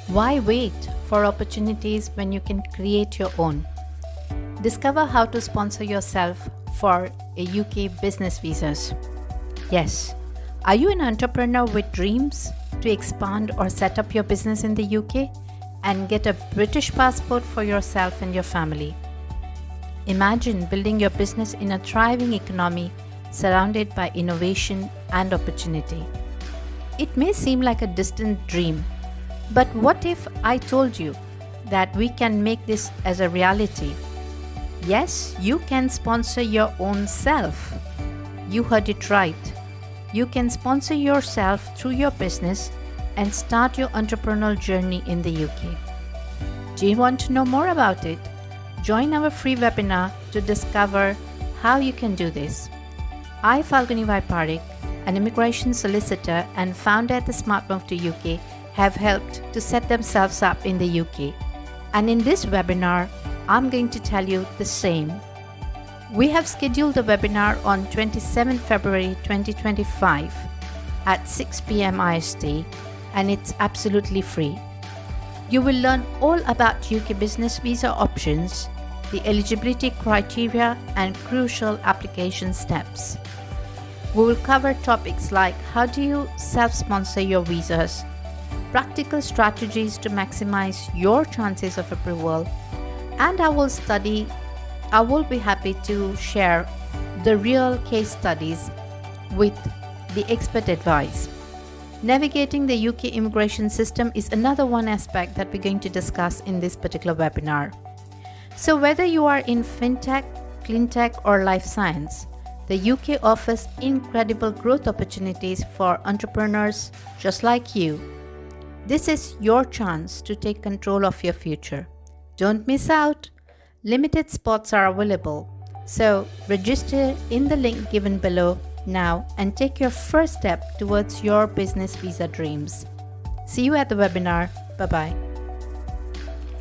Why wait for opportunities when you can create your own? Discover how to sponsor yourself for a UK business visas. Yes, are you an entrepreneur with dreams to expand or set up your business in the UK and get a British passport for yourself and your family? Imagine building your business in a thriving economy surrounded by innovation and opportunity. It may seem like a distant dream, but what if I told you that we can make this as a reality? Yes, you can sponsor your own self. You heard it right. You can sponsor yourself through your business and start your entrepreneurial journey in the UK. Do you want to know more about it? Join our free webinar to discover how you can do this. I, Falguni Vaiparik, an immigration solicitor and founder at the Smart Move to UK, have helped to set themselves up in the UK. And in this webinar, I'm going to tell you the same. We have scheduled the webinar on 27 February 2025 at 6 p.m. IST, and it's absolutely free. You will learn all about UK business visa options, the eligibility criteria, and crucial application steps. We will cover topics like how do you self-sponsor your visas, practical strategies to maximize your chances of approval, and I will be happy to share the real case studies with the expert advice. Navigating the UK immigration system is another one aspect that we're going to discuss in this particular webinar. So whether you are in FinTech, CleanTech or life science, the UK offers incredible growth opportunities for entrepreneurs just like you. This is your chance to take control of your future. Don't miss out. Limited spots are available. So register in the link given below now and take your first step towards your business visa dreams. See you at the webinar. Bye-bye.